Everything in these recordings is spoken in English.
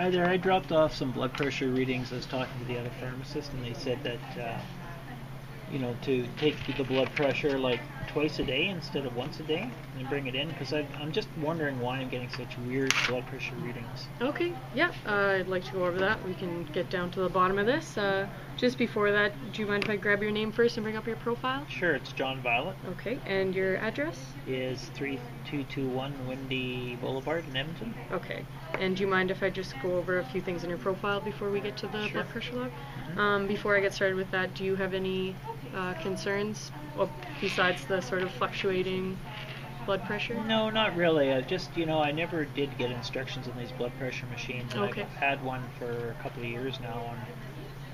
Hi there. I dropped off some blood pressure readings. I was talking to the other pharmacist, and they said that to take the blood pressure like twice a day instead of once a day, and bring it in because I'm just wondering why I'm getting such weird blood pressure readings. Okay, yeah, I'd like to go over that. We can get down to the bottom of this. Just before that, do you mind if I grab your name first and bring up your profile? Sure, it's John Violet. Okay, and your address? Is 3221 Windy Boulevard in Edmonton. Okay, and do you mind if I just go over a few things in your profile before we get to the Sure. blood pressure log? Mm-hmm. Before I get started with that, do you have any concerns besides the sort of fluctuating blood pressure? No, not really. I never did get instructions on these blood pressure machines. And Okay. I've had one for a couple of years now, and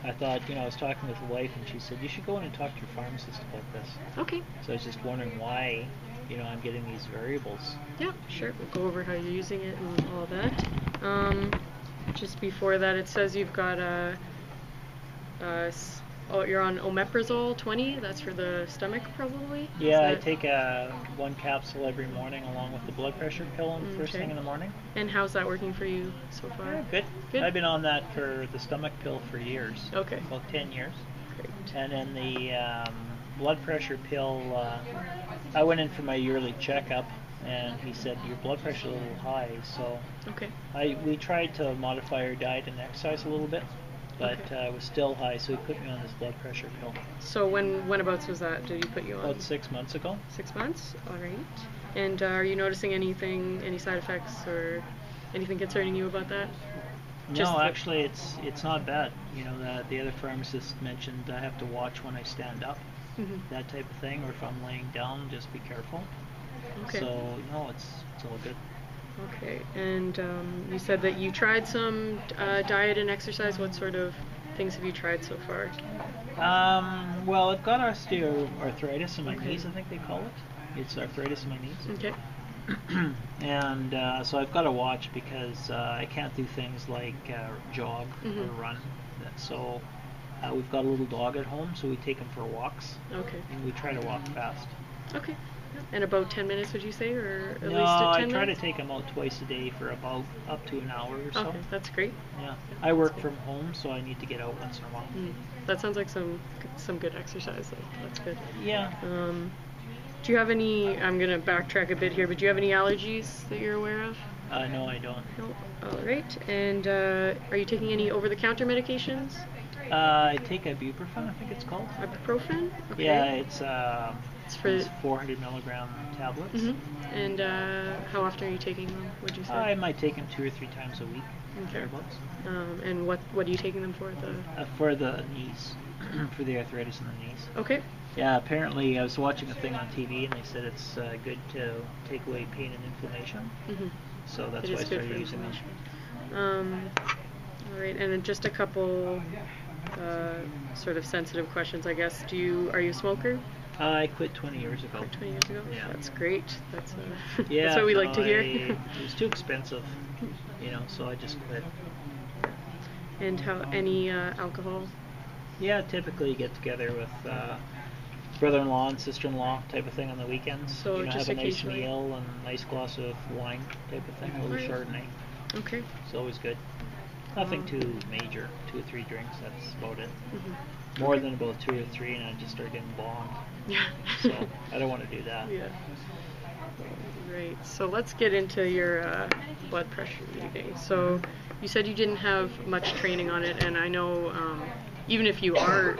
I thought, I was talking with the wife, and she said, you should go in and talk to your pharmacist about this. Okay. So I was just wondering why, I'm getting these variables. Yeah, sure. We'll go over how you're using it and all that. Just before that, it says you've got you're on omeprazole 20. That's for the stomach, probably. Yeah, I take one capsule every morning along with the blood pressure pill first Okay. thing in the morning. And how's that working for you so far? Yeah, good. Good. I've been on that for the stomach pill for years. Okay. About 10 years. Great. And then the blood pressure pill, I went in for my yearly checkup, and he said your blood pressure is a little high. So Okay. we tried to modify our diet and exercise a little bit, but Okay. it was still high, so he put me on this blood pressure pill. So whenabouts was that? Did he put you on? About 6 months ago. 6 months. All right. And are you noticing any side effects or anything concerning you about that? No, actually, it's not bad. The other pharmacist mentioned I have to watch when I stand up, that type of thing, or if I'm laying down, just be careful. Okay. So no, it's all good. Okay. And you said that you tried some diet and exercise. What sort of things have you tried so far? Well, I've got osteoarthritis in my knees, I think they call it. It's arthritis in my knees. Okay. And so I've got to watch because I can't do things like jog or run. So we've got a little dog at home, so we take him for walks. Okay. And we try to walk fast. Okay. And about 10 minutes, would you say, or at least No, at 10 I try to minutes? take him out twice a day for about up to an hour or so. Okay, that's great. Yeah. I work from home, so I need to get out once in a while. That sounds like some good exercise. That's good. Yeah. Do you have any? I'm gonna backtrack a bit here, but do you have any allergies that you're aware of? No, I don't. No. All right. And are you taking any over-the-counter medications? I take ibuprofen, I think it's called. Ibuprofen? Okay. Yeah, it's for 400 milligram tablets. And how often are you taking them? Would you say? I might take them 2 or 3 times a week. Okay. Thereabouts. And what are you taking them for? For the knees, for the arthritis in the knees. Okay. Yeah, apparently I was watching a thing on TV and they said it's good to take away pain and inflammation. So that's why I started using them. All right, and then just a couple sort of sensitive questions, I guess. Are you a smoker? I quit 20 years ago. 20 years ago? Yeah. That's great. That's yeah, that's what we like to hear. It was too expensive, so I just quit. And any alcohol? Yeah, typically get together with brother-in-law and sister-in-law type of thing on the weekends. So just have a nice occasionally? meal and a nice glass of wine type of thing, a little Right. Chardonnay. Okay. It's always good. Nothing too major, 2 or 3 drinks, that's about it. More than about 2 or 3 and I just start getting bombed. Yeah. So I don't want to do that. Yeah. Right. So let's get into your blood pressure reading. So you said you didn't have much training on it, and I know even if you are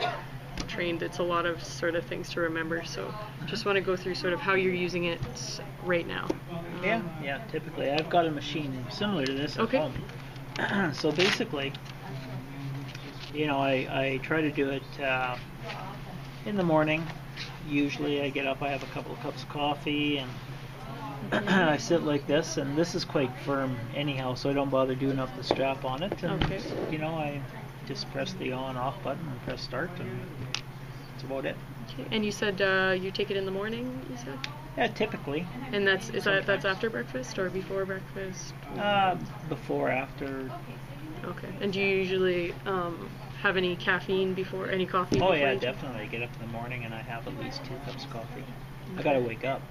trained, it's a lot of sort of things to remember. So just want to go through sort of how you're using it right now. Yeah, typically. I've got a machine similar to this at home. So basically, I try to do it in the morning. Usually I get up, I have a couple of cups of coffee, and I sit like this, and this is quite firm anyhow, so I don't bother doing up the strap on it. And, I just press the on-off button and press start, and that's about it. Okay. And you said you take it in the morning, you said? Yeah, typically. And that's after breakfast or before breakfast? Before, after. Okay. And do you usually have any caffeine before, any coffee before? Oh yeah, definitely. I get up in the morning and I have at least 2 cups of coffee. I gotta wake up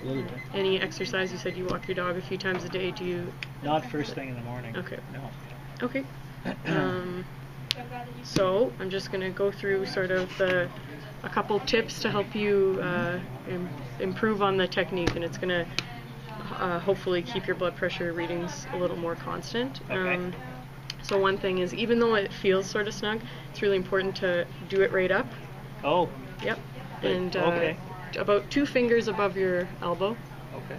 a little bit. Any exercise? You said you walk your dog a few times a day. Do you? Not first thing in the morning. Okay. No. Okay. So I'm just going to go through sort of a couple tips to help you improve on the technique, and it's going to hopefully keep your blood pressure readings a little more constant. Okay. So one thing is, even though it feels sort of snug, it's really important to do it right up. Oh. Yep. Right. And Okay. about 2 fingers above your elbow. Okay.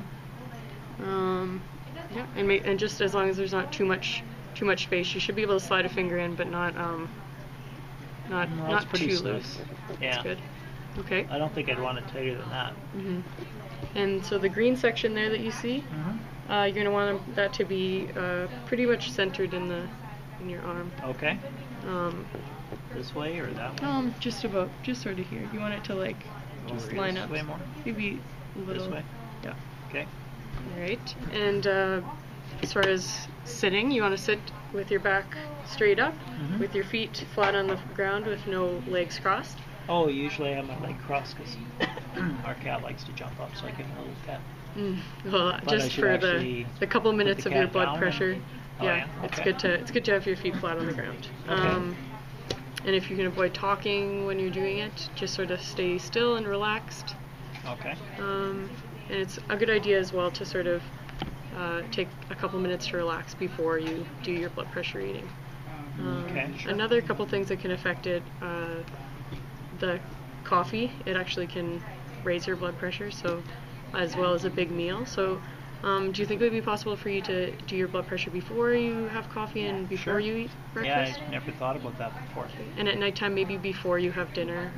Yeah, and just as long as there's not too much space, you should be able to slide a finger in, but not That's pretty too smooth. loose. Yeah. That's good. Okay. I don't think I'd want it tighter than that. And so the green section there that you see, you're gonna want that to be pretty much centered in your arm. Okay. This way or that way? Just sort of here. You want it to like just Over line this up. way more? Maybe a little. This way? Yeah. Okay. All right. And as far as sitting, you want to sit with your back straight up, with your feet flat on the ground with no legs crossed. Oh, usually I have my leg crossed because our cat likes to jump up, so I give him a little pet. Well, But I just should for actually the couple minutes the of your cat blood down pressure, and- Oh, yeah, yeah, it's okay. good to have your feet flat on the ground. Okay. And if you can avoid talking when you're doing it, just sort of stay still and relaxed. Okay. And it's a good idea as well to sort of take a couple minutes to relax before you do your blood pressure reading. Okay, sure. Another couple things that can affect it, the coffee, it actually can raise your blood pressure, so as well as a big meal. So do you think it would be possible for you to do your blood pressure before you have coffee and before Sure. you eat Yeah, breakfast? I never thought about that before. And at nighttime, maybe before you have dinner?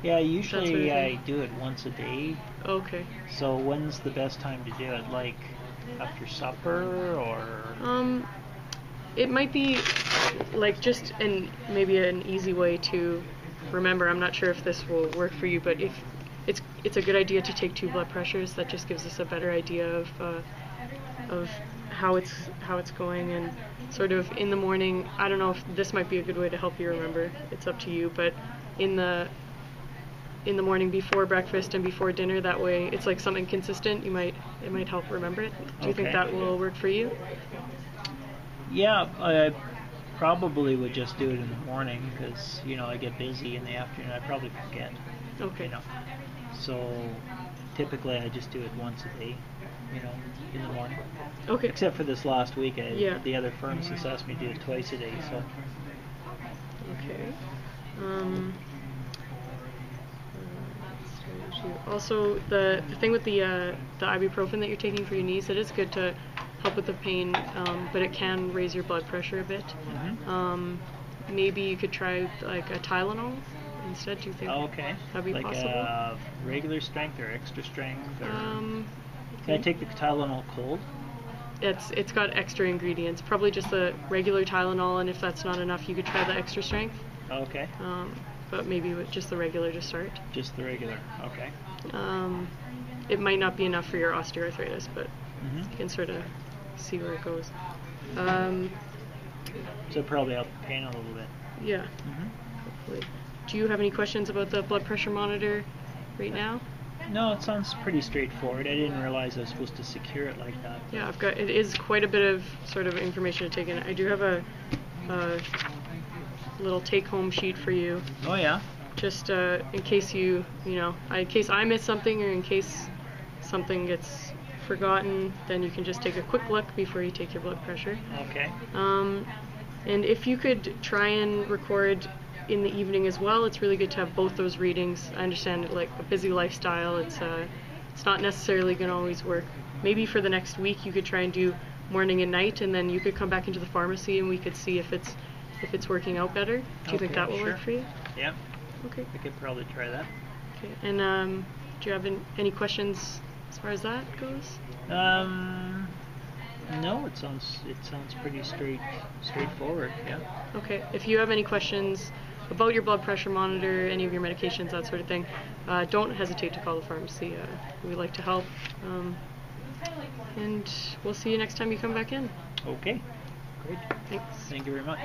Yeah, usually sort of I thing. do it once a day. Okay. So when's the best time to do it? Like after supper or? It might be like just maybe an easy way to remember. I'm not sure if this will work for you, but if it's a good idea to take 2 blood pressures. That just gives us a better idea of how it's going, and sort of in the morning. I don't know if this might be a good way to help you remember. It's up to you, but in the morning before breakfast and before dinner, that way it's like something consistent. It might help remember it. Do you think Okay. that will work for you? Yeah, I probably would just do it in the morning because I get busy in the afternoon. I probably forget. Okay. So typically I just do it once a day. In the morning. Okay. Except for this last week, Yeah. the other pharmacist asked me to do it twice a day. So Okay. Also, the thing with the ibuprofen that you're taking for your knees, it is good to help with the pain, but it can raise your blood pressure a bit. Maybe you could try like a Tylenol instead. Do you think okay, that'd be like possible? regular strength or extra strength? Or can I Okay. take the Tylenol cold? It's got extra ingredients. Probably just the regular Tylenol, and if that's not enough, you could try the extra strength. Okay, But maybe with just the regular to start. just the regular. Okay. It might not be enough for your osteoarthritis, but Mhm. you can sort of see where it goes. So probably help the pain a little bit. Yeah. Hopefully. Do you have any questions about the blood pressure monitor right now? No, it sounds pretty straightforward. I didn't realize I was supposed to secure it like that. Yeah, it is quite a bit of sort of information to take in. I do have a little take-home sheet for you, Oh yeah. just in case in case I miss something or in case something gets forgotten, then you can just take a quick look before you take your blood pressure. Okay. And if you could try and record in the evening as well, it's really good to have both those readings. I understand like a busy lifestyle, it's not necessarily going to always work. Maybe for the next week you could try and do morning and night, and then you could come back into the pharmacy and we could see if it's working out better. Do you think Okay, that will work sure. for you? Yeah, Okay. I could probably try that. Okay. And do you have any questions as far as that goes? No, it sounds pretty straightforward. Yeah. Okay. If you have any questions about your blood pressure monitor, any of your medications, that sort of thing, don't hesitate to call the pharmacy. We'd like to help. And we'll see you next time you come back in. Okay. Great. Thanks. Thank you very much.